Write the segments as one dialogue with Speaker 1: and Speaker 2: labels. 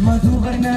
Speaker 1: മധുവർണ്ണ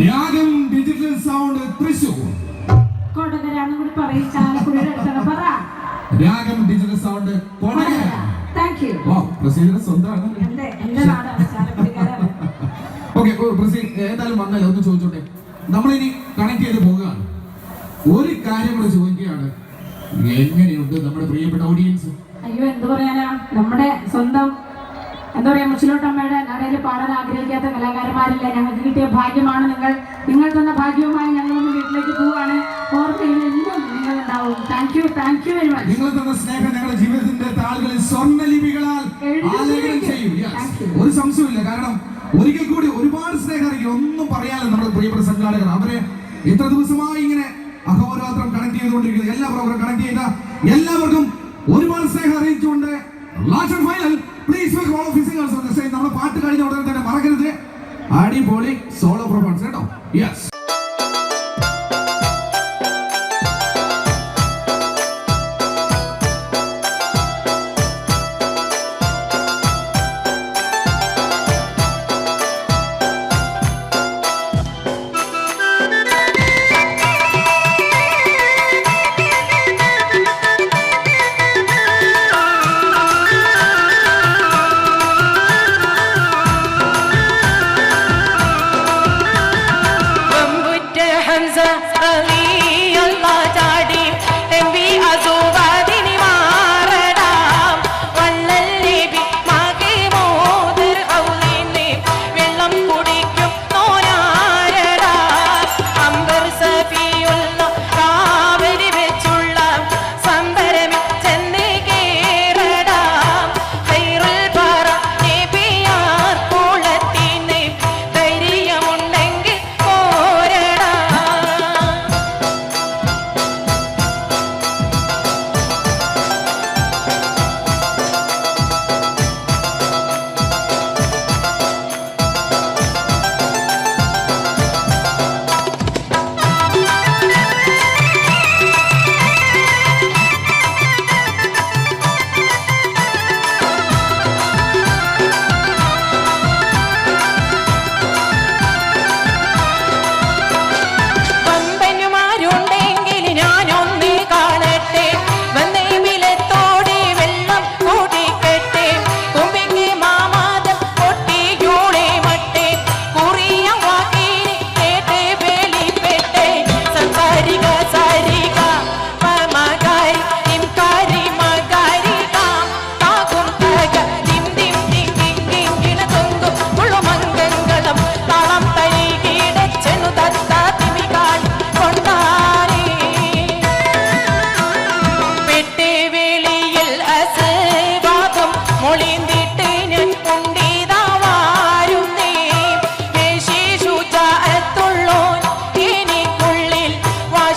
Speaker 2: രാഗം digital sound Thrissur രാഗം digital sound Kodakara. Okay Praseel ഏതായാലും വന്നല്ലോ ഒന്ന് ചോദിച്ചോട്ടെ. നമ്മളിനി കണക്ട് ചെയ്ത് പോകുകയാണ്. ഒരു കാര്യം കൂടെ ചോദിക്കുകയാണ്, എങ്ങനെയുണ്ട് നമ്മുടെ പ്രിയപ്പെട്ട ഓഡിയൻസ്?
Speaker 3: അയ്യോ എന്ത് പറയാനാ, നമ്മുടെ സ്വന്തം എന്താ പറയാ മുച്ചിലോട്ടമ്മയുടെ നടയിൽ പാടാൻ ആഗ്രഹിക്കാത്ത കലാകാരന്മാരില്ല. ഞങ്ങൾക്ക് കിട്ടിയ ഭാഗ്യമാണ് നിങ്ങൾ തന്ന ഭാഗ്യവുമായി ഞങ്ങൾ ഒന്ന് വീട്ടിലേക്ക് പോവുകയാണ്. ഓർമ്മയിലെല്ലാം നിങ്ങൾ ഉണ്ടാവും. Thank you very much.
Speaker 2: നിങ്ങൾ തന്ന സ്നേഹം ഞങ്ങളുടെ ജീവിതത്തിന്റെ താളുകളിൽ സ്വർണ്ണലിപികളാൽ ആലേഖനം ചെയ്യും. ഒരു സംശയമില്ല. കാരണം ഒരിക്കൽ കൂടി ഒരുപാട് സ്നേഹം അറിയിക്കും. ഒന്നും പറയാനല്ല നമ്മുടെ പ്രിയപ്പെട്ട സംഘാടകർ. അവരെ ഇത്ര ദിവസമായി ഇങ്ങനെ അഹോരാത്രം കണക്ട് ചെയ്തുകൊണ്ടിരിക്കുന്നത് എല്ലാ പ്രോഗ്രാം കണക്ട് ചെയ്ത എല്ലാവർക്കും ഒരുപാട് സ്നേഹം അറിയിച്ചുകൊണ്ട് last and final please welcome all of you singers on the stage. നമ്മുടെ പാട്ട് കഴിഞ്ഞ ഉടനെ തന്നെ മറക്കരുത് അടിപൊളി സോളോ പെർഫോമൻസ് കേട്ടോ. യെസ്.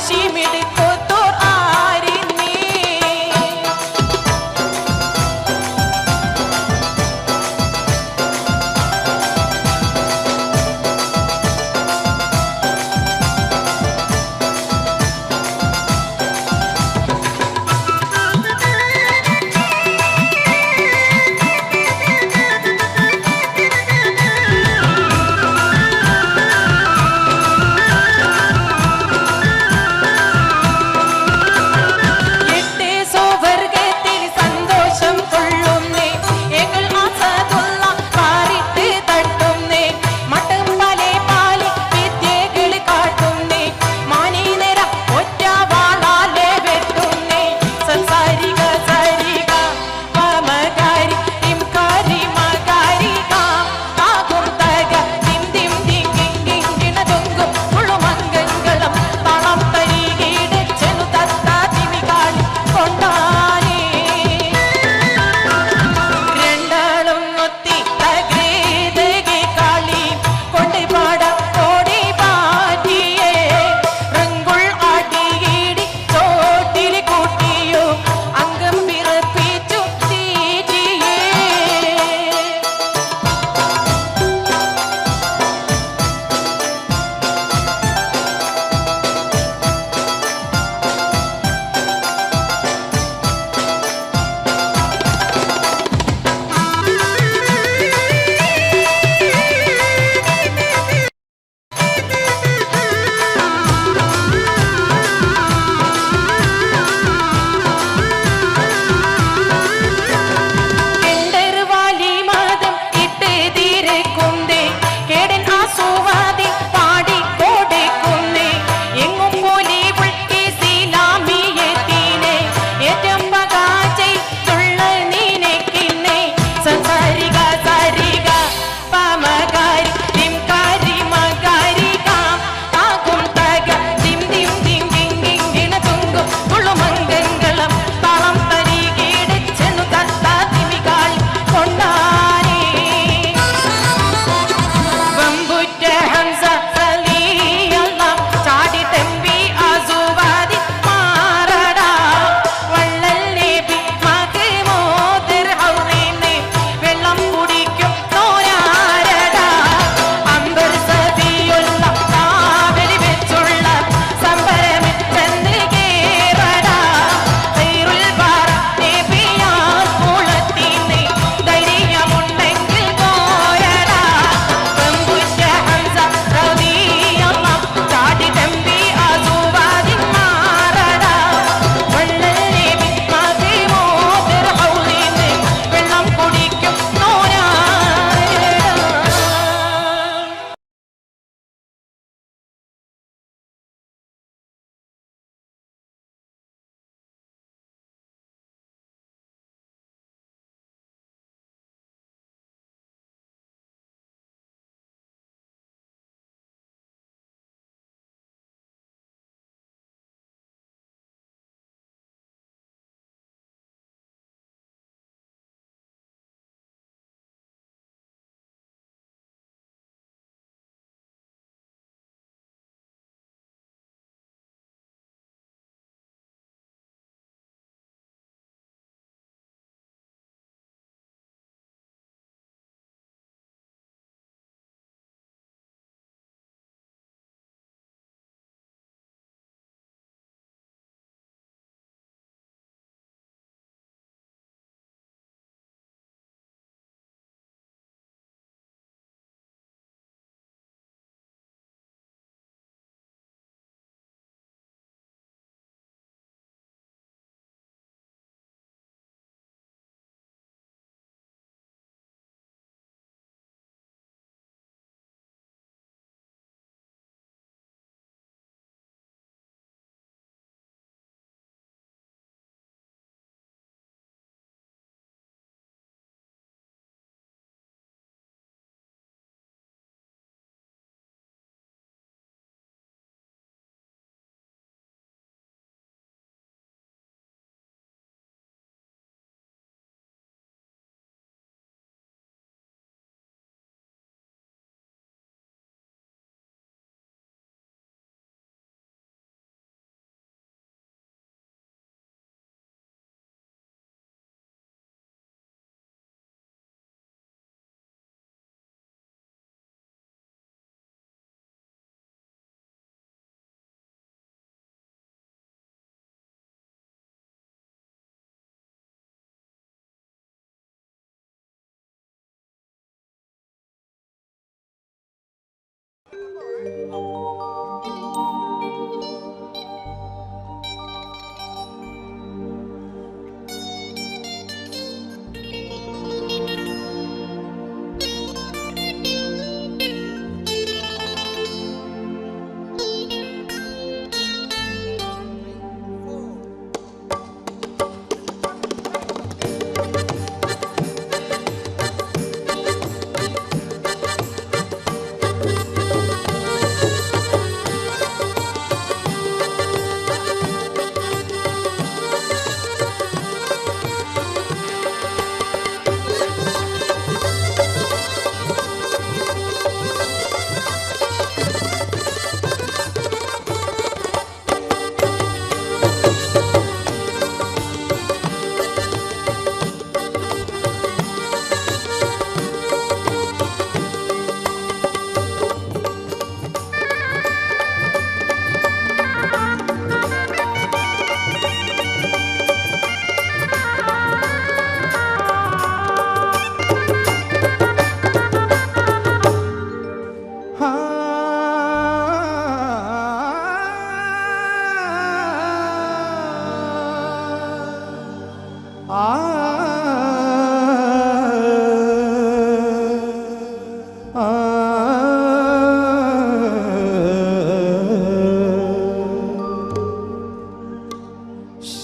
Speaker 1: വാശിമിടിത്തോർ ആരിന്നേ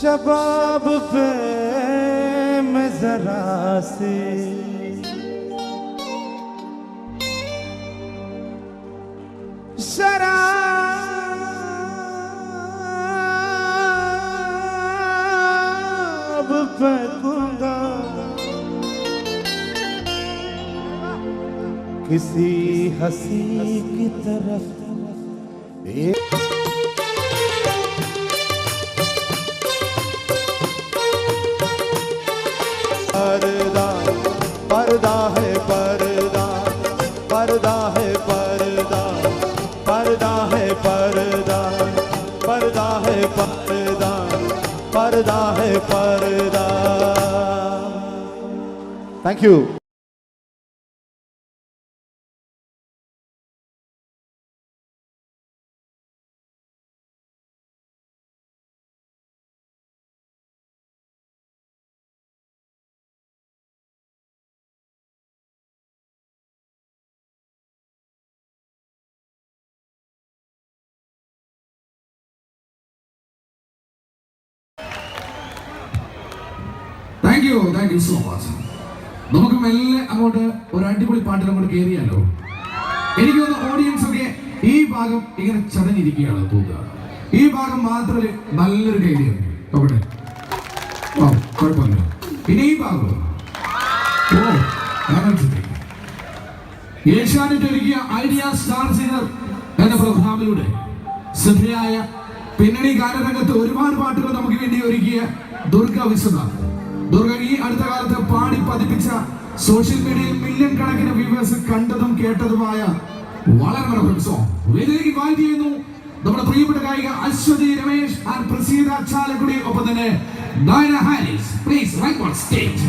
Speaker 4: शबाब पे मैं जरा से शराब फेंकूंगा किसी हंसी की तरफ पर्दा पर्दा है पर्दा पर्दा है पर्दा पर्दा है पर्दा पर्दा है पर्दा पर्दा है पर्दा। Thank you.
Speaker 2: Thank you so much. നമുക്ക് മെല്ലെ അങ്ങോട്ട് ഒരു അടിപൊളി പാട്ടിൽ അങ്ങോട്ട് കയറിയാലോ? എനിക്ക് തോന്നുന്നു ഓഡിയൻസ് ഒക്കെ ഈ ഭാഗം ഇങ്ങനെ ചടഞ്ഞിരിക്കുകയാണ് തോന്നുക. ഈ ഭാഗം മാത്രം നല്ലൊരു കൈഡിയാണ് അവിടെ. ഓ കുഴപ്പമില്ല. പിന്നെ ഈ ഭാഗം ഏഷ്യാനെറ്റ് ഒരുക്കിയ ഐഡിയ സ്റ്റാർ സിംഗർ എന്ന പ്രോഗ്രാമിലൂടെ ശ്രദ്ധയായ പിന്നണി ഗാനരംഗത്ത് ഒരുപാട് പാട്ടുകൾ നമുക്ക് വേണ്ടി ഒരുക്കിയ ദുർഗ വിശ്വനാഥ്. ദുർഗ ഈ അടുത്ത കാലത്ത് പാടി പതിപ്പിച്ച സോഷ്യൽ മീഡിയയിൽ മില്യൺ കണക്കിന് വ്യൂവേഴ്സ് കണ്ടതും കേട്ടതുമായ വളരെ മനോഹര സോങ് വേദിയിലേക്ക് ഇൻവൈറ്റ് ചെയ്യുന്നു നമ്മുടെ പ്രിയപ്പെട്ട ഗായിക അശ്വതി രമേശ് ആൻഡ് പ്രസീത ചാലക്കുടി, ഒപ്പം തന്നെ Dayana Haris. Please right on stage.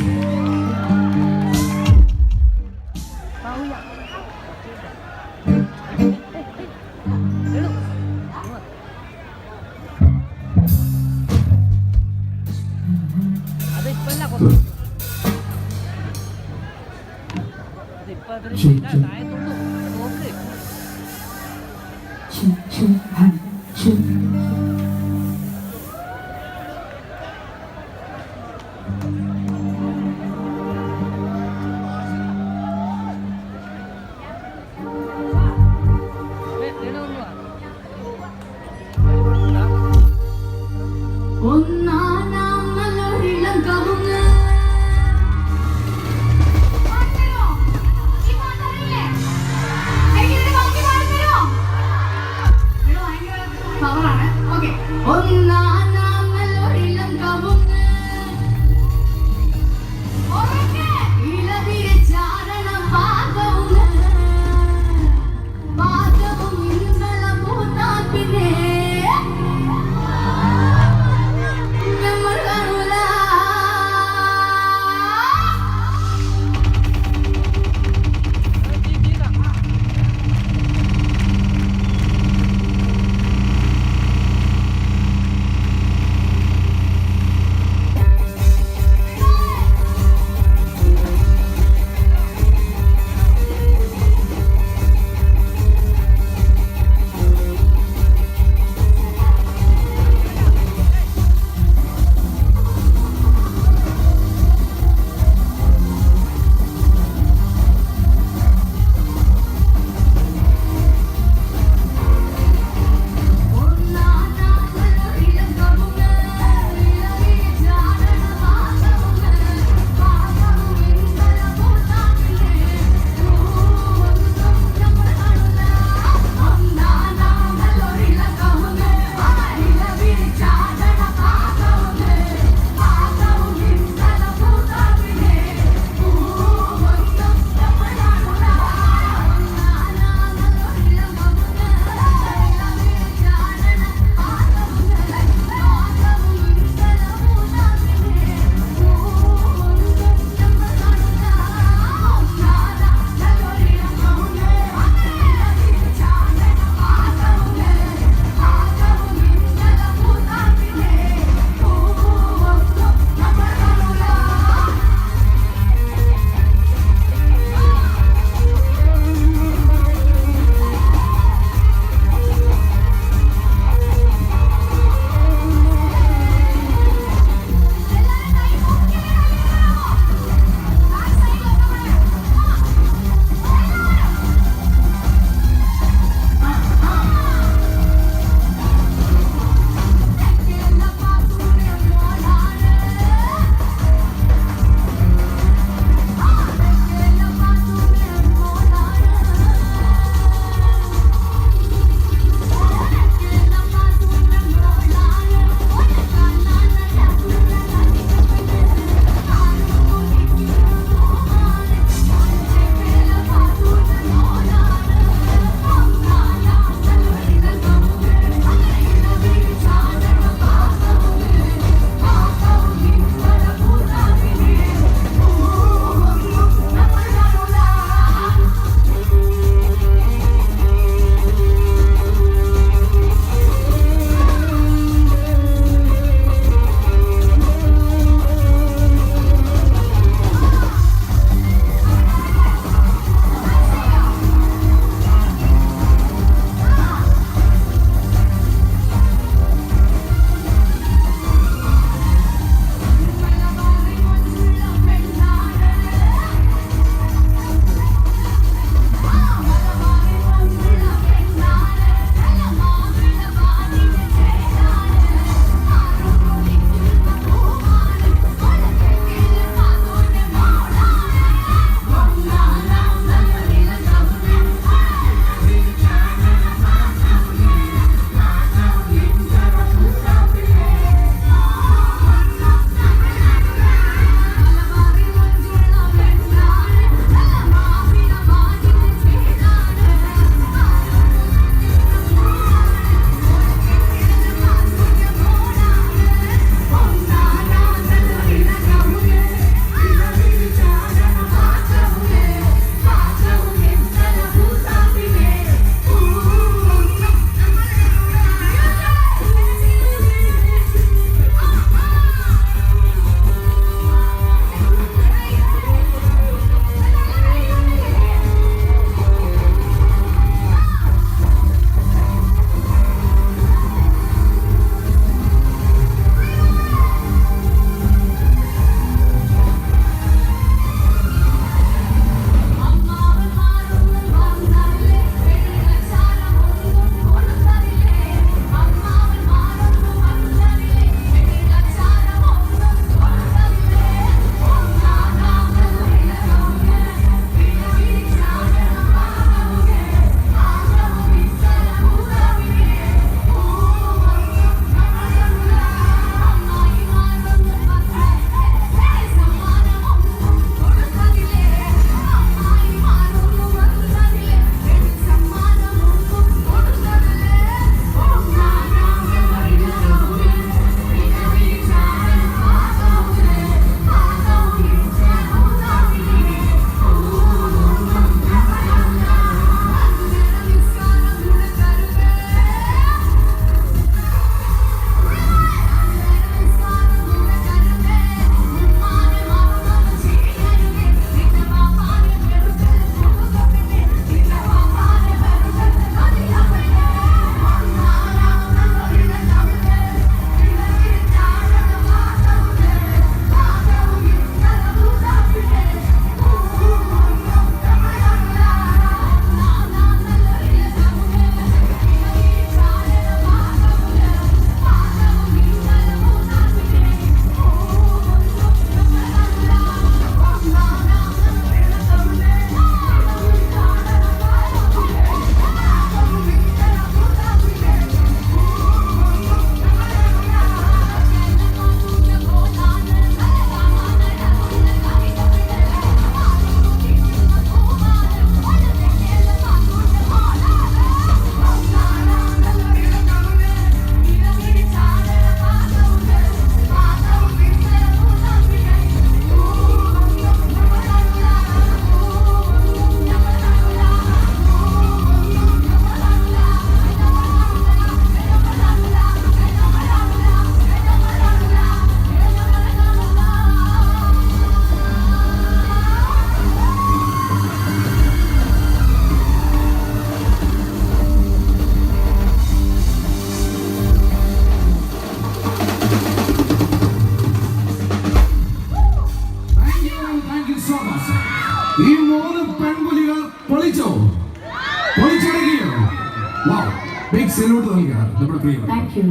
Speaker 2: Support നൽകുകയാണ് നമ്മുടെ പ്രിയപ്പെട്ട.
Speaker 3: Thank you.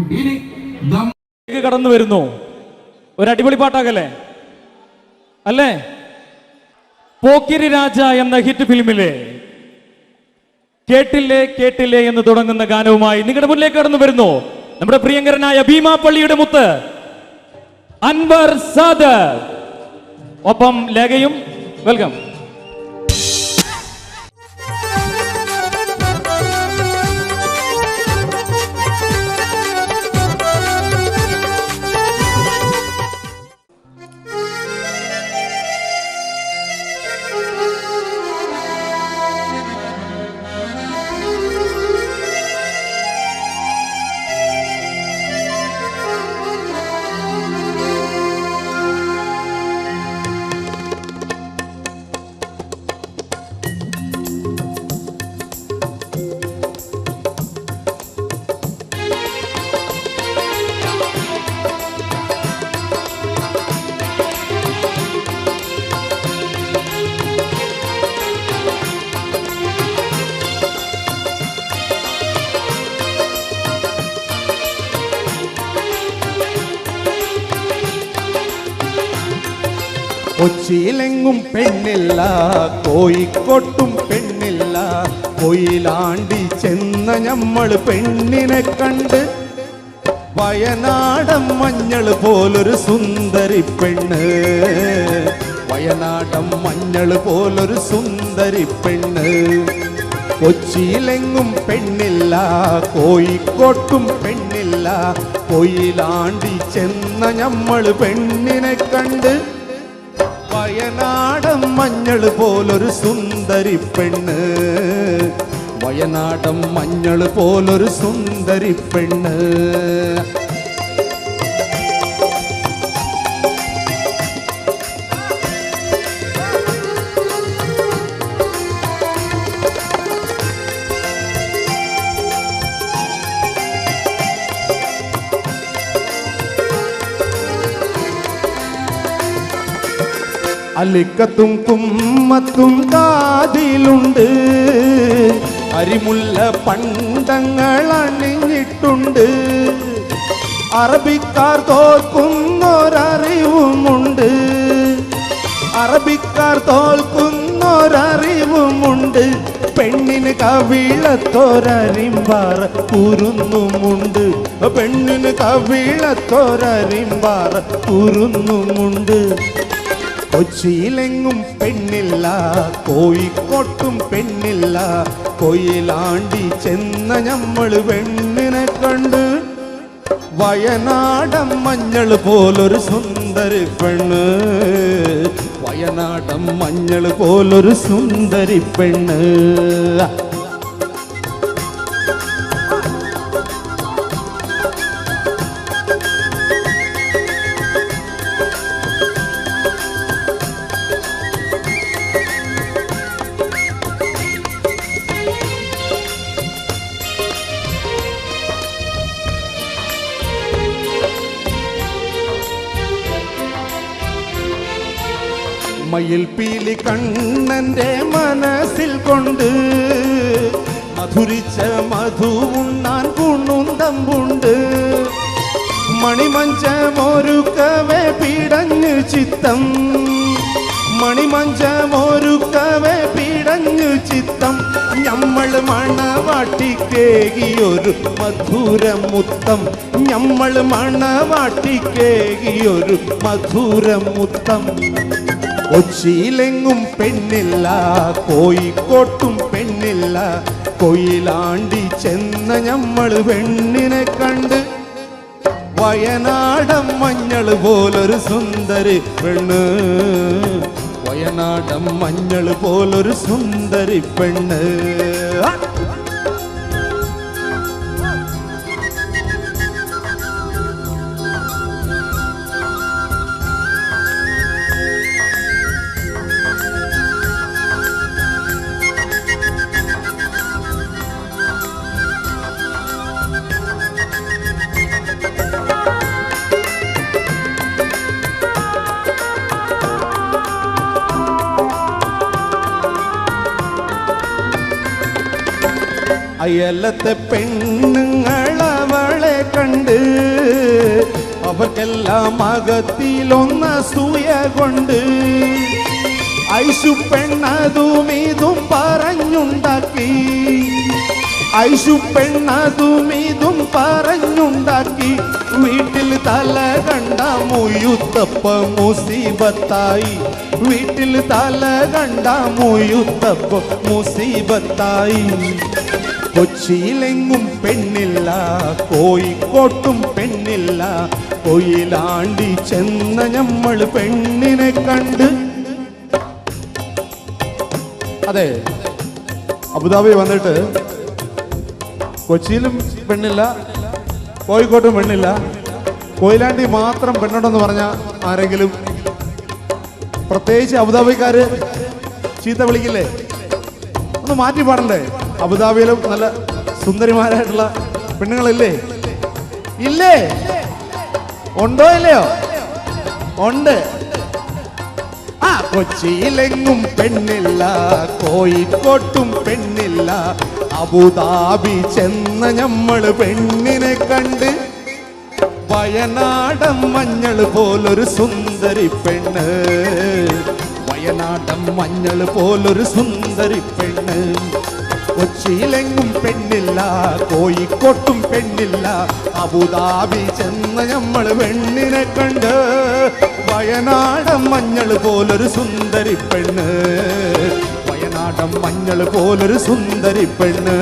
Speaker 2: ഇനി
Speaker 5: കടന്നു വരുന്നു ഒരു അടിപൊളി പാട്ടാകല്ലേ അല്ലേ? പോക്കിരി രാജ എന്ന ഹിറ്റ് ഫിലിമിലെ കേട്ടില്ലേ കേട്ടില്ലേ എന്ന് തുടങ്ങുന്ന ഗാനവുമായി നിങ്ങളുടെ മുന്നിലേക്ക് കടന്നു വരുന്നു നമ്മുടെ പ്രിയങ്കരനായ ഭീമാപ്പള്ളിയുടെ മുത്ത് അൻവർ സാദർ, ഒപ്പം ലേഖയും. വെൽക്കം.
Speaker 4: കൊച്ചിയിലെങ്ങും പെണ്ണില്ല, കോഴിക്കോട്ടും പെണ്ണില്ല, കൊയിലാണ്ടി ചെന്ന ഞമ്മൾ പെണ്ണിനെ കണ്ട് വയനാടൻ മഞ്ഞൾ പോലൊരു സുന്ദരി പെണ്ണ്, വയനാടൻ മഞ്ഞൾ പോലൊരു സുന്ദരി പെണ്ണ്. കൊച്ചിയിലെങ്ങും പെണ്ണില്ല, കോഴിക്കോട്ടും പെണ്ണില്ല, കൊയിലാണ്ടി ചെന്ന ഞമ്മൾ പെണ്ണിനെ കണ്ട് വയനാടൻ മഞ്ഞൾ പോലൊരു സുന്ദരി പെണ്ണ്, വയനാടൻ മഞ്ഞൾ പോലൊരു സുന്ദരി പെണ്ണ്. അലിക്കത്തും കുമ്മത്തും കാതിലുണ്ട്, അരിമുല്ല പണ്ടങ്ങൾ അണിഞ്ഞിട്ടുണ്ട്, അറബിക്കാർ തോൽക്കുന്നൊരറിവുമുണ്ട്, അറബിക്കാർ തോൽക്കുന്നൊരറിവുമുണ്ട്, പെണ്ണിന് കവിളത്തോരരിമ്പാറ കുരുന്നുമുണ്ട്, പെണ്ണിന് കവിളത്തോരരിമ്പാറ കുരുന്നുമുണ്ട്. കൊച്ചിയിലെങ്ങും പെണ്ണില്ല, കോഴിക്കോട്ടും പെണ്ണില്ല, കൊയിലാണ്ടി ചെന്ന ഞമ്മൾ പെണ്ണിനെ കണ്ട് വയനാടൻ മഞ്ഞൾ പോലൊരു സുന്ദരി പെണ്ണ്, വയനാടൻ മഞ്ഞൾ പോലൊരു സുന്ദരി പെണ്ണ്. മയിൽ പീലി കണ്ണന്റെ മനസ്സിൽ കൊണ്ട് മധുരിച്ച മധു ഉണ്ണാൻ കുണുന്തമ്പുണ്ട്, മണിമഞ്ചമൊരുക്കവേ പിടഞ്ഞു ചിത്തം, മണിമഞ്ചമൊരുക്കവേ പിടഞ്ഞു ചിത്തം, ഞമ്മൾ മണവാട്ടിക്കേകിയൊരു മധുരമുത്തം, ഞമ്മൾ മണവാട്ടിക്കേകിയൊരു മധുരമുത്തം. കൊച്ചിയിലെങ്ങും പെണ്ണില്ല, കോഴിക്കോട്ടും പെണ്ണില്ല, കൊയിലാണ്ടി ചെന്ന ഞമ്മൾ പെണ്ണിനെ കണ്ട് വയനാടൻ മഞ്ഞൾ പോലൊരു സുന്ദരി പെണ്ണ്, വയനാടൻ മഞ്ഞൾ പോലൊരു സുന്ദരി പെണ്ണ്. അയലത്തെ പെണ്ണുങ്ങൾ കണ്ട് അവർക്കെല്ലാം അകത്തിലൊന്ന സൂയ കൊണ്ട് ഐശു പെണ്ണതും ഇതും പറഞ്ഞുണ്ടാക്കി ഐശു പെണ്ണതും ഇതും പറഞ്ഞുണ്ടാക്കി വീട്ടിൽ തല കണ്ട മുയുത്തപ്പ മുസീബത്തായി വീട്ടിൽ തല കണ്ട മുയുത്തപ്പ മുസീബത്തായി കൊച്ചിയിലെങ്ങും പെണ്ണില്ല കോഴിക്കോട്ടും പെണ്ണില്ല കൊയിലാണ്ടി ചെന്ന നമ്മൾ പെണ്ണിനെ കണ്ട് അതെ അബുദാബി വന്നിട്ട് കൊച്ചിയിലും പെണ്ണില്ല കോഴിക്കോട്ടും പെണ്ണില്ല കൊയിലാണ്ടി മാത്രം പെണ്ണുണ്ടെന്ന് പറഞ്ഞ ആരെങ്കിലും പ്രത്യേകിച്ച് അബുദാബിക്കാര് ചീത്ത വിളിക്കില്ലേ? ഒന്ന് മാറ്റി പാടണ്ടേ? അബുദാബിയിലും നല്ല സുന്ദരിമാരായിട്ടുള്ള പെണ്ണുങ്ങളില്ലേ? ഇല്ലേ? ഉണ്ടോ ഇല്ലയോ? ഉണ്ട്. ആ കൊച്ചിയിലെങ്ങും പെണ്ണില്ല കോഴിക്കോട്ടും പെണ്ണില്ല അബുദാബി ചെന്ന ഞമ്മള് പെണ്ണിനെ കണ്ട് വയനാടൻ മഞ്ഞൾ പോലൊരു സുന്ദരി പെണ്ണ് വയനാടൻ മഞ്ഞൾ പോലൊരു സുന്ദരി പെണ്ണ് കൊച്ചിയിലെങ്ങും പെണ്ണില്ല കോഴിക്കോട്ടും പെണ്ണില്ല അബുദാബി ചെന്ന ഞമ്മള് പെണ്ണിനെ കണ്ട് വയനാടൻ മഞ്ഞൾ പോലൊരു സുന്ദരി പെണ്ണ് വയനാടൻ മഞ്ഞൾ പോലൊരു സുന്ദരി പെണ്ണ്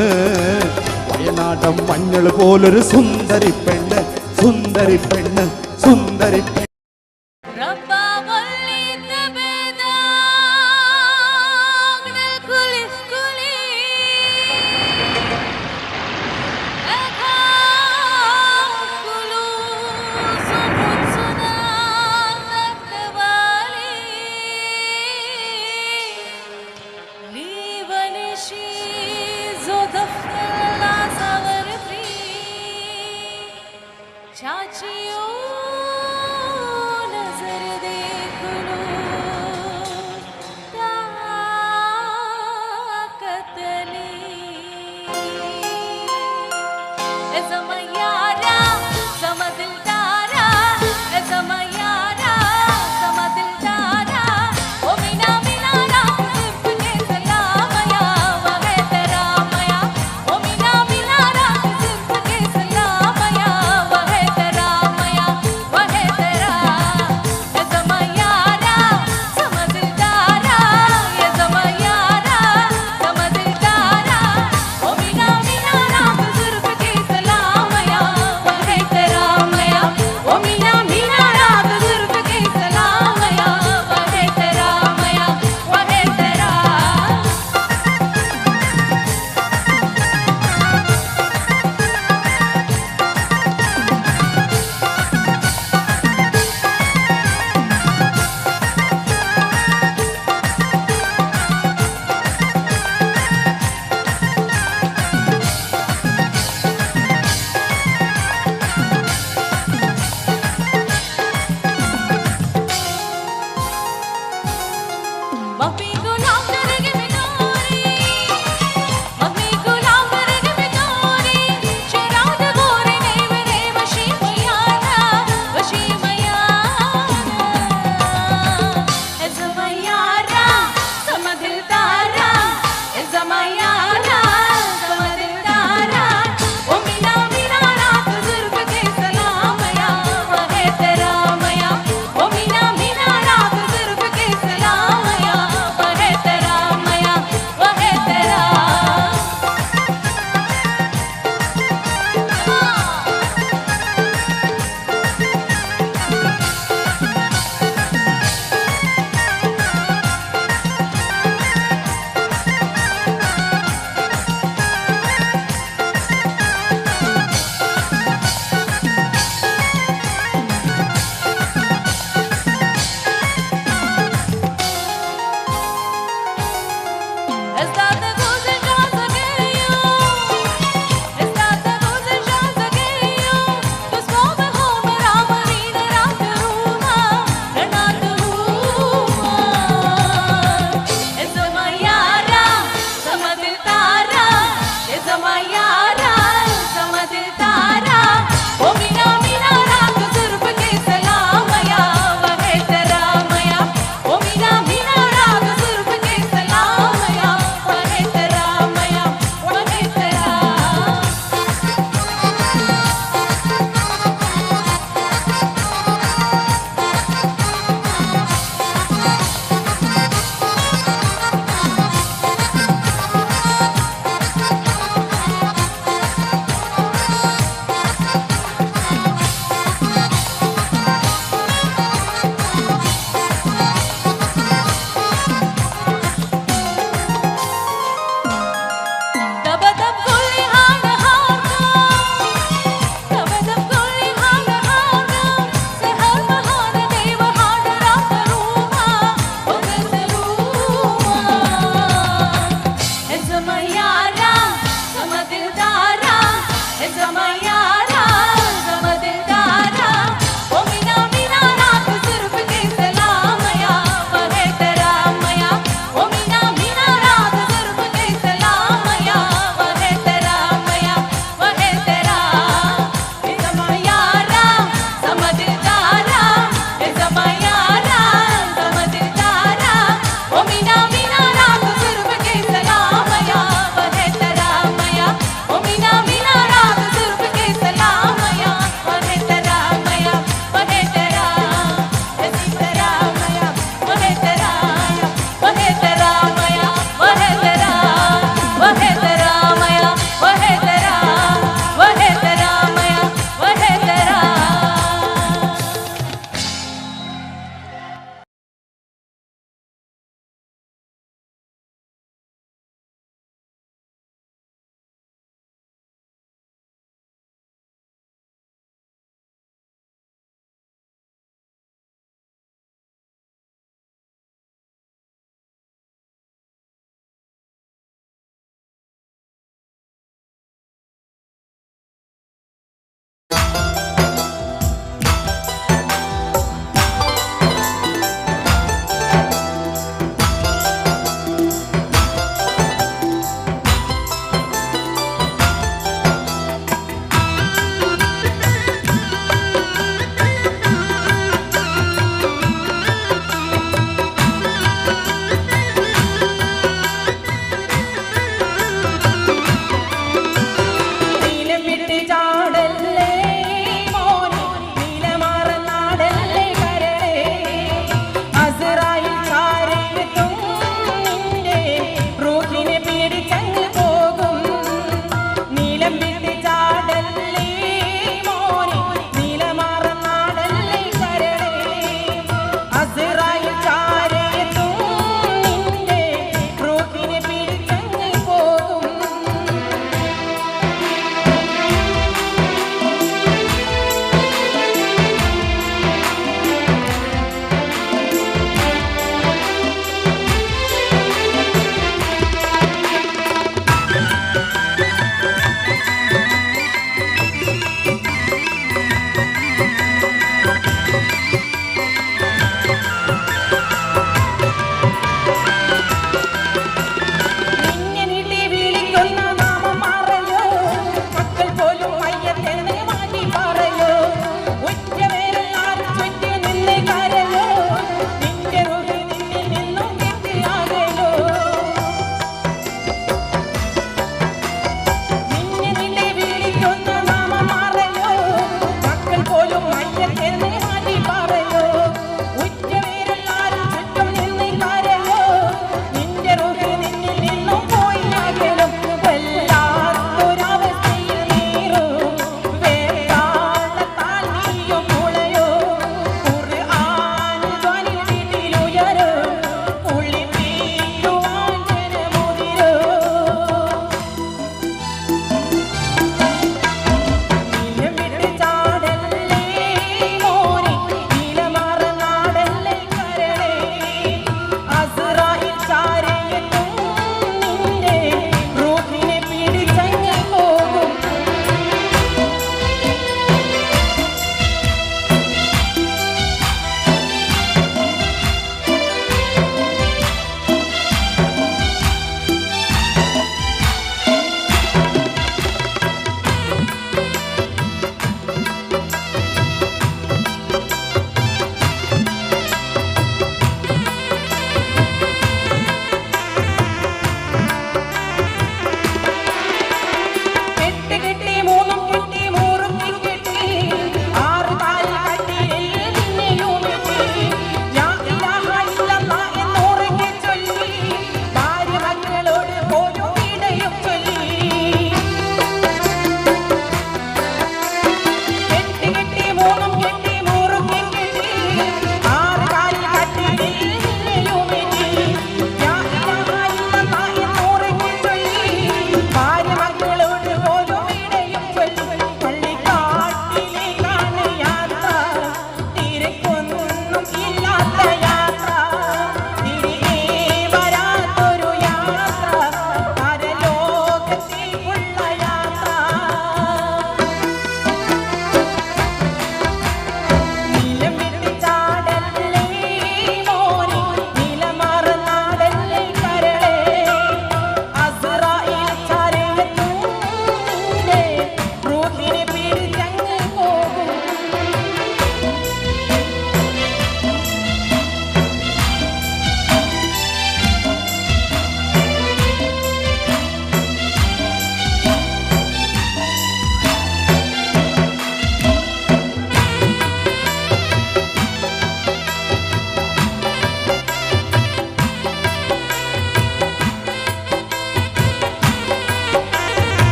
Speaker 4: വയനാടൻ മഞ്ഞൾ പോലൊരു സുന്ദരി പെണ്ണ് സുന്ദരി പെണ്ണ് സുന്ദരി പെണ്ണ്
Speaker 1: चाचियों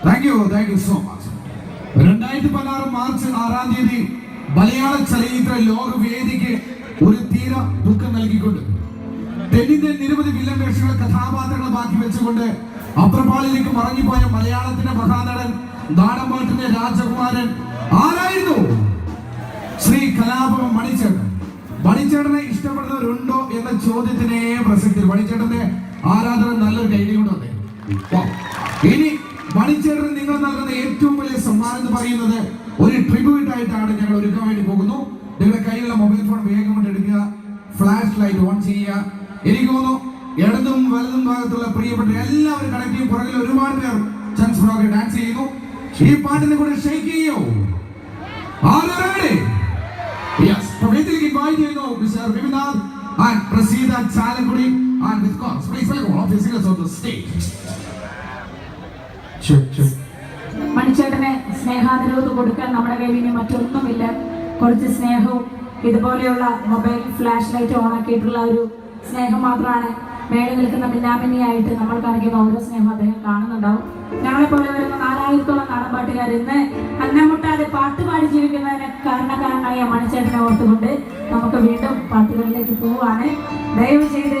Speaker 2: thank you so much. 2016 March 6-ാം തീയതി മലയാള ചലച്ചിത്ര ലോകവേദിക്ക് ഒരു തീര ദുഃഖം നൽകിക്കൊണ്ട് തെന്നിന്റെ നിരവധി വില്ലൻ വേഷങ്ങളെ കഥാപാത്രങ്ങളെ ബാക്കി വെച്ചുകൊണ്ട് അപ്രപാളിലേക്ക് മറങ്ങിപ്പോയ മലയാളത്തിന്റെ മഹാനടൻ, നാടൻപാട്ടിന്റെ രാജകുമാരൻ ആരായിരുന്നു? ശ്രീ കലാഭവൻ മണിച്ചേട്ടൻ. മണിച്ചേട്ടനെ ഇഷ്ടപ്പെടുന്നവരുണ്ടോ എന്ന ചോദ്യത്തിനെ പ്രസക്തി. മണിച്ചേട്ടന്റെ ആരാധന നല്ലൊരു കൈഡി കൊണ്ട് വന്നേ. ഇനി മണിച്ചേട്ടന് നിങ്ങൾ നൽകുന്ന ഏറ്റവും വലിയ സമ്മാനം എന്ന് പറയുന്നത് ഒരു ട്രിബ്യൂട്ട് ആയിട്ടാണ് ഞങ്ങൾ ഒരുക്കാൻ വേണ്ടി പോകുന്നു. നിങ്ങളുടെ കയ്യിലുള്ള മൊബൈൽ ഫോൺ വേഗം കൊണ്ട് എടുക്കുക, ഫ്ലാഷ് ലൈറ്റ് ഓൺ ചെയ്യുക. എനിക്ക് തോന്നുന്നു ഇടതും വലതും ഭാഗത്തുള്ള പ്രിയപ്പെട്ട എല്ലാവരും കണക്ട് ചെയ്യും. പുറകിൽ ഒരുപാട് പേർ ചാൻസ് ഫ്രോഗ് ഡാൻസ് ചെയ്യുന്നു. ഈ പാട്ടിനെ കൂടെ ഷെയ്ക്ക് ചെയ്യോ? Yes, വേദിയിലേക്ക് invite ചെയ്യുന്നു Mr. Vivinad and Prasida Chalakudi and with course, please welcome all the singers on the stage.
Speaker 3: മണിച്ചേട്ടനെ സ്നേഹാദരവ് കൊടുക്കാൻ നമ്മുടെ കയ്യിൽ മറ്റൊന്നുമില്ല. കുറച്ച് സ്നേഹവും ഇതുപോലെയുള്ള മൊബൈൽ ഫ്ലാഷ് ലൈറ്റ് ഓണാക്കിയിട്ടുള്ള ഒരു സ്നേഹം മാത്രമാണ്. മേളിൽ നിൽക്കുന്ന മിന്നാമിന്നിയായിട്ട് നമ്മൾ കാണിക്കുന്ന ഓരോ സ്നേഹം അദ്ദേഹം കാണുന്നുണ്ടാവും. ഞങ്ങളെപ്പോലെ വരുന്ന 4000-ഓളം നാടൻപാട്ടുകാർ ഇന്ന് അന്നമുട്ടാതെ പാട്ടുപാടി ജീവിക്കുന്നതിന് കാരണക്കാരനായ മണിച്ചേട്ടനെ ഓർത്തുകൊണ്ട് നമുക്ക് വീണ്ടും പാട്ടുകളിലേക്ക് പോവുകയാണ്. ദയവ് ചെയ്ത്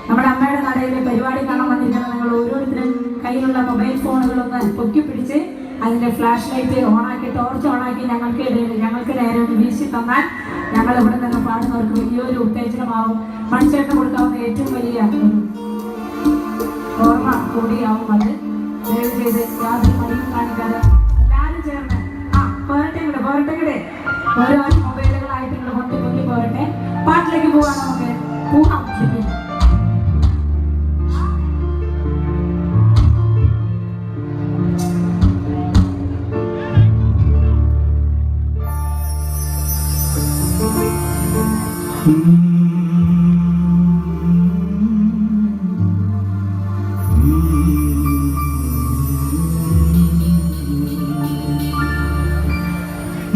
Speaker 3: നമ്മുടെ അമ്മയുടെ നടയിലെ പരിപാടി കാണാൻ വന്നിരിക്കുന്ന നിങ്ങൾ ഓരോരുത്തരും കയ്യിലുള്ള മൊബൈൽ ഫോണുകളൊന്ന് പൊക്കി പിടിച്ച് അതിന്റെ ഫ്ലാഷ് ലൈറ്റ് ഓണാക്കി, ടോർച്ച് ഓണാക്കി ഞങ്ങൾക്ക് നേരെ ഒന്ന് വീശി തന്നാൽ ഞങ്ങൾ ഇവിടെ നിന്ന് പാടുന്നവർക്ക് വലിയൊരു ഉത്തേജനമാവും. മണിച്ചേട്ടന് കൊടുക്കാവുന്ന ഏറ്റവും വലിയ ഓർമ്മ കൂടിയാവും അത്. ദയവ് ചെയ്ത് യാതൊരു മടിയും കാണിക്കാതെ എല്ലാവരും ചേർന്ന് പോരട്ടെ ഓരോ മൊബൈലുകളായിട്ട് നിങ്ങൾ പൊട്ടി പോരട്ടെ. പാട്ടിലേക്ക് പോകാൻ നമുക്ക് പോകാം.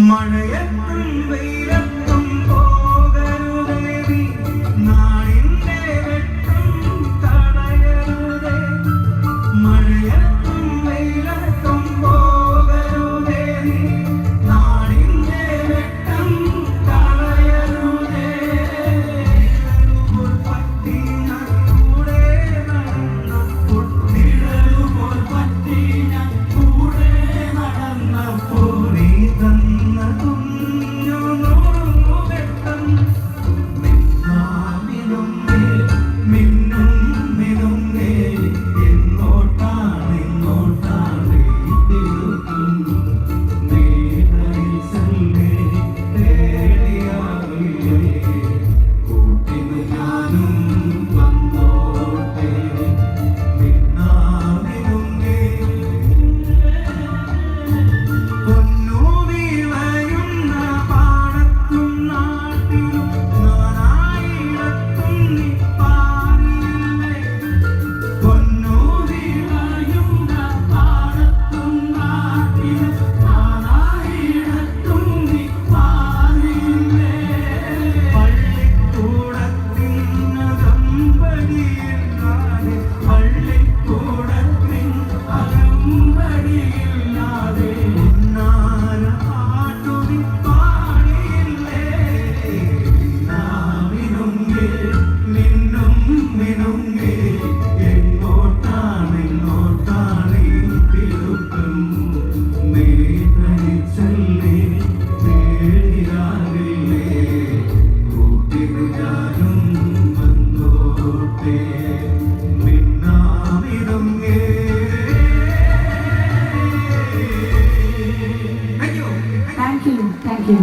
Speaker 6: മഴയത്തും വെയിലത്തും പോകരുതേ, നാടിന്റെ വെട്ടം തടയരുതേ. മഴയത്തും വെയിലത്തും പോകരുതേ, നാടിന്റെ വെട്ടം തടയരുതേ. നിഴലുപോൽ പറ്റി ഞാൻ കൂടെ നടന്നപ്പോൾ, നിഴലുപോൽ പറ്റി ഞാൻ കൂടെ നടന്നപ്പോൾ നീ തന്ന കുഞ്ഞു നൂറുവെട്ടം മിന്നാമിനുങ്ങേ, മിന്നും മിനുങ്ങേ. എങ്ങോട്ടാണ് തിരുത്തും നീടയിൽ ചെല്ലേ തേടിയാവില്ലേ. കൂട്ടിനു ഞാനും വന്നോട്ടെ മിന്നാമിനുങ്ങേ. പൊന്നു വിളയുന്ന പാടത്തും നാട്ടിലും നാനായിടത്തും നീ പാറിയില്ലേ. പൊന്നു വിളയുന്ന പാടത്തും നാട്ടിലും നാനായിടത്തും നീ പാറിയില്ലേ. പള്ളിക്കൂടത്തിനകമ്പടിയില്ലാതെ, പള്ളിക്കൂടത്തിനകമ്പടിയില്ലാതെ ഉന്നാര പാട്ടുനി പാടിയില്ലേ. മിന്നാമിനുങ്ങേ, മിന്നും മിനുങ്ങേ. എങ്ങോട്ടാണ് ഈ തിരുത്തും നീ ധരിച്ചല്ലേ തേടിയാവില്ലേ. കൂട്ടിനു ഞാനും വന്നോട്ടെ മിന്നാമിനുങ്ങേ.
Speaker 3: Thank you.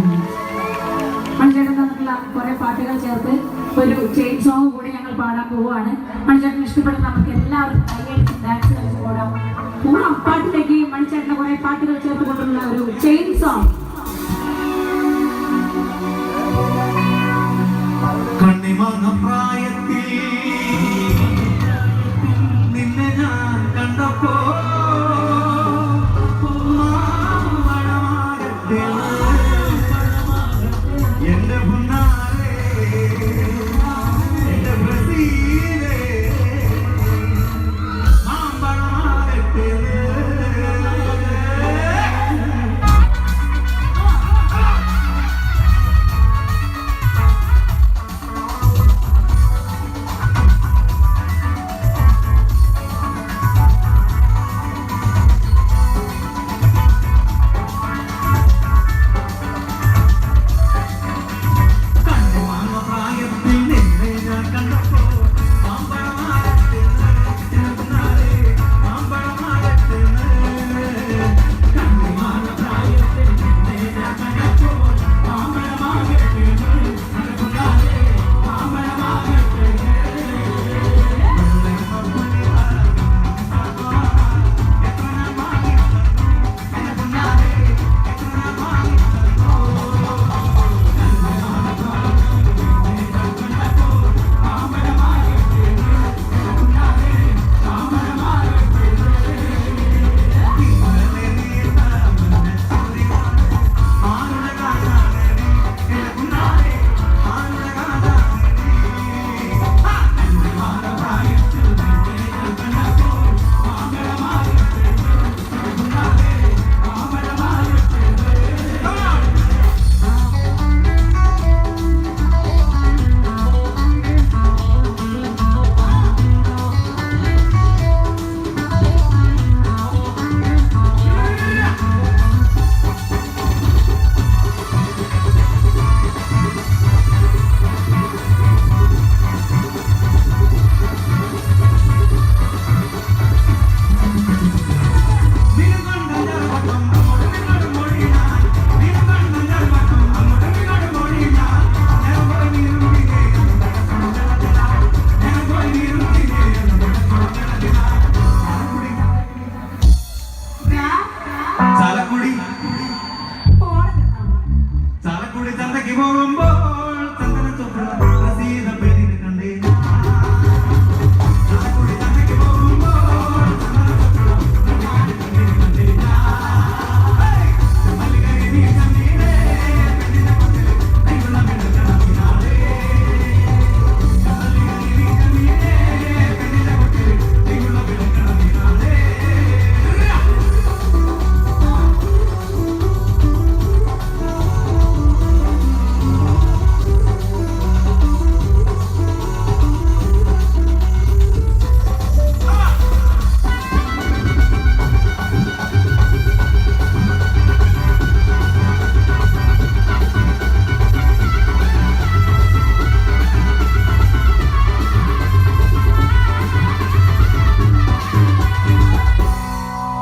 Speaker 3: മണിച്ചേട്ടൻ തന്നിട്ടുള്ള കുറെ പാട്ടുകൾ ചേർത്ത് ഒരു ചെയിൻ സോങ് കൂടി ഞങ്ങൾ പാടാൻ പോവുകയാണ്. മണിച്ചേട്ടൻ ഇഷ്ടപ്പെടുന്ന നമുക്ക് എല്ലാവർക്കും കൈയടിച്ച് ഡാൻസ് കളിച്ച് പോടാം. പാട്ടിലേക്ക് മണിച്ചേട്ടൻ്റെ കുറെ പാട്ടുകൾ ചേർത്ത് കൊണ്ടുള്ള ഒരു ചെയിൻ സോങ്.
Speaker 6: കണ്ണിമാങ്ങ പ്രായത്തിൽ നിന്നെ ഞാൻ കണ്ടപ്പോ എന്റെ പുന്നാരേ, എന്റെ ബ്രസീലേ, മാമ്പഴമാകട്ടെ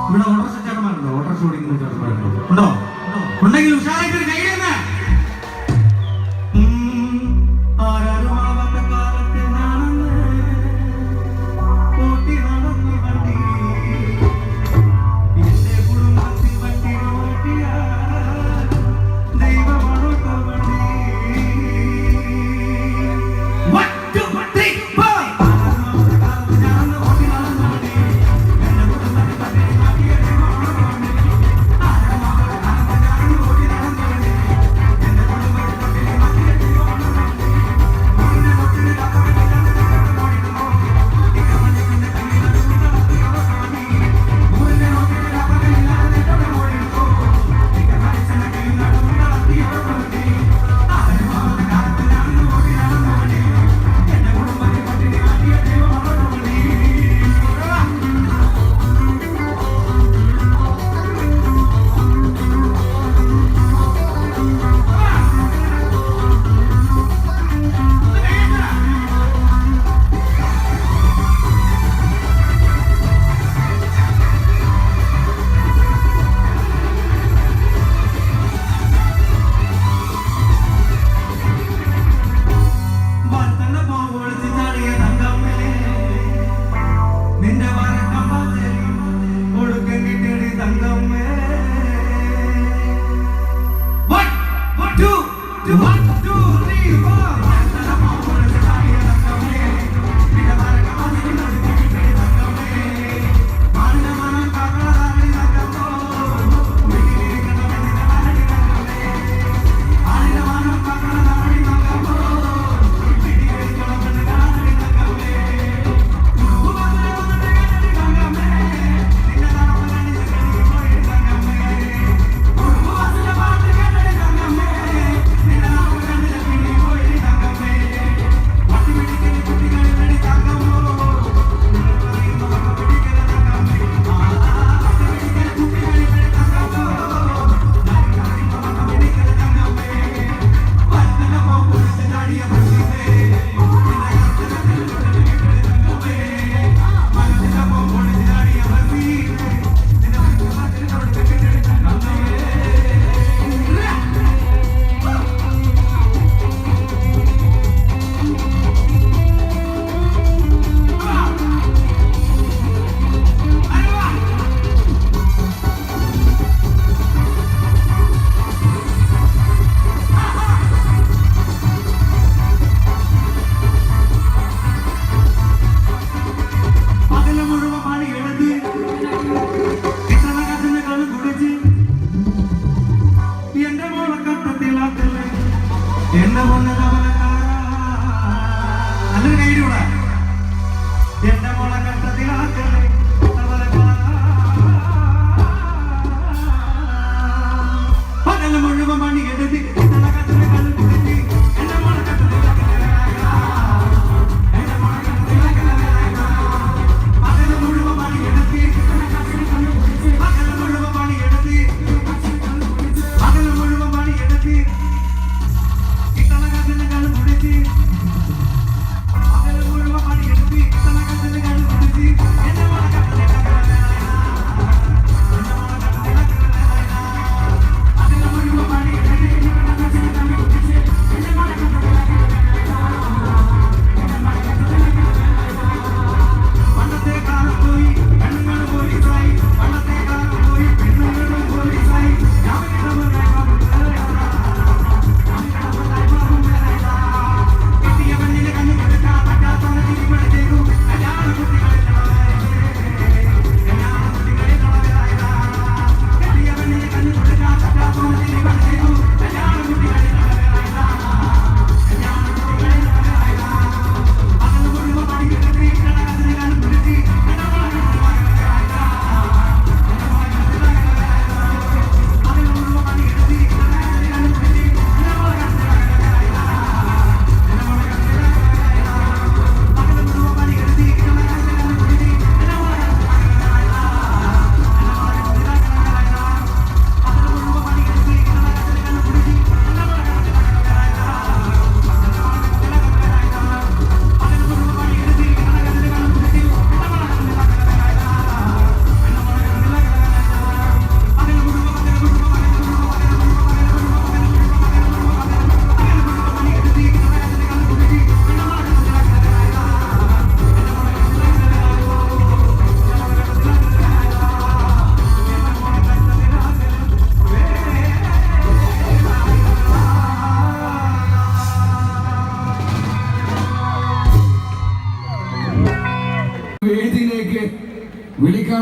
Speaker 6: ഇവിടെ ഓട്ടോറിക്ഷ ചേട്ടന്മാരുണ്ടോ? ഓട്ടോറിക്ഷ ഓടിക്കുന്ന ചേട്ടന്മാരുണ്ടോ? ഉണ്ടോ? ഉണ്ടെങ്കിൽ ഉഷാറായിട്ട് ഒരു കൈ തന്നെ. ആരാരും ആവാത്ത കാലത്ത് നടന്ന് ഓട്ടി നടന്നു വണ്ടി. എന്റെ കുടുംബത്തിൽ വണ്ടി ഓട്ടിയ ദൈവമാണോ വണ്ടി.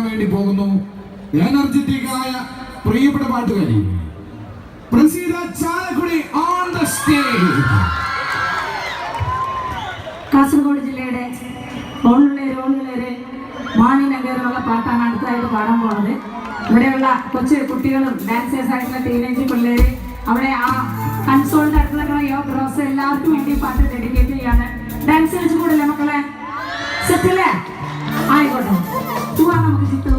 Speaker 2: വേണ്ടി പോകുന്നു എനർജറ്റിക്കായ പ്രിയപ്പെട്ട പാട്ടുകാരി Praseetha Chalakudy on the stage.
Speaker 3: Kasaragod ജില്ലയുടെ ഓണുള്ളേര് മാണിനഗറുള്ള പാട്ടാണ് അടുത്തതായിട്ട് പാടാൻ പോകുന്നത്. ഇവിടെയുള്ള കൊച്ചു കുട്ടികളും ഡാൻസേഴ്സ് ആയിട്ടുള്ള ടീനേജ് പിള്ളേര് അവിടെ ആ കൺസോളിന്റെ അടുത്തുള്ള ഗ്രോസ് എല്ലാവർക്കും വേണ്ടി പാട്ട് ഡെഡിക്കേറ്റ് ചെയ്യാണ്. ഡാൻസ് കളിച്ചു കൂടല്ലേ മക്കളെ? സെറ്റല്ലേ? ആയിക്കോട്ടെ, പോവാ നമുക്ക് ചിത്തു.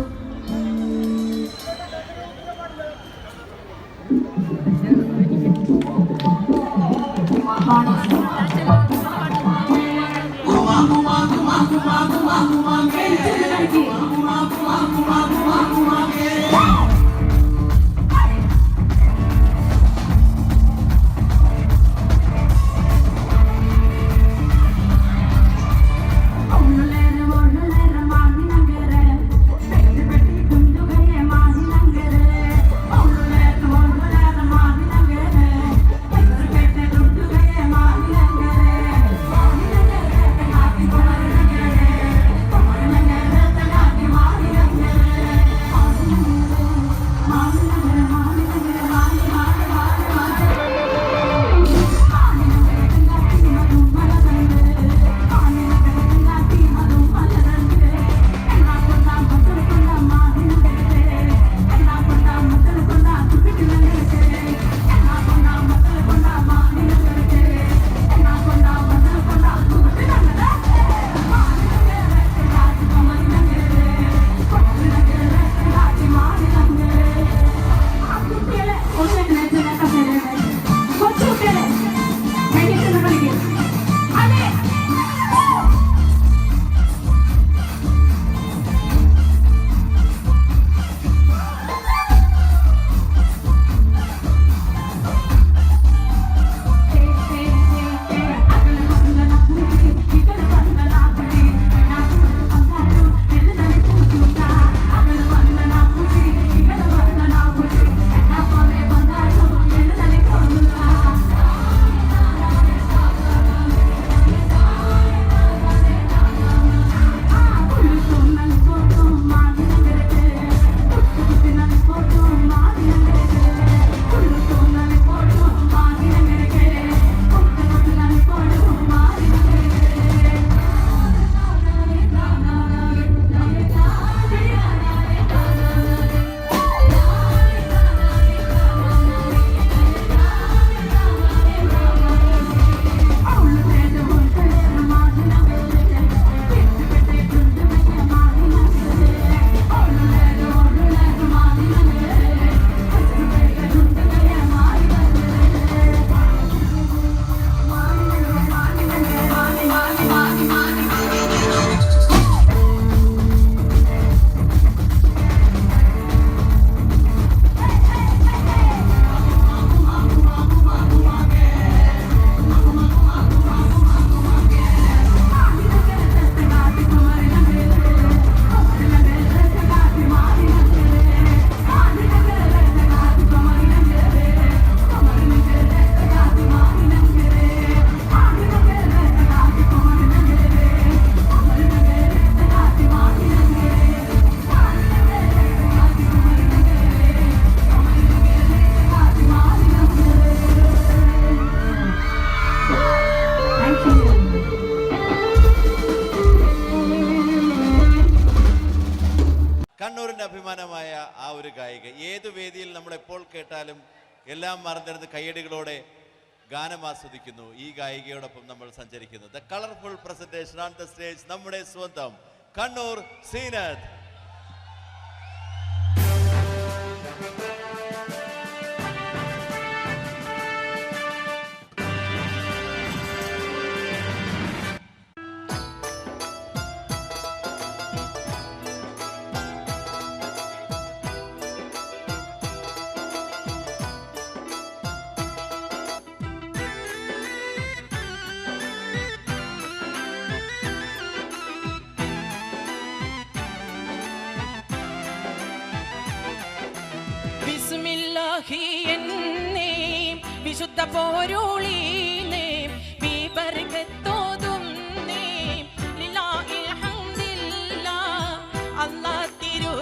Speaker 7: കണ്ണൂരിൻ്റെ അഭിമാനമായ ആ ഒരു ഗായിക ഏതു വേദിയിൽ നമ്മൾ എപ്പോൾ കേട്ടാലും എല്ലാം മറന്നിരുന്ന് കയ്യടികളോടെ ഗാനം ആസ്വദിക്കുന്നു. ഈ ഗായികയോടൊപ്പം നമ്മൾ സഞ്ചരിക്കുന്നു. The colourful presentation on the stage നമ്മുടെ സ്വന്തം കണ്ണൂർ സീനത്ത്.
Speaker 1: വിശുദ്ധ പോരുളീനേ ബിബർകത്തോതും നേ ലില്ലാഹിൽ ഹംദില്ലാ അല്ലാഹ് തിരു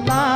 Speaker 8: നാ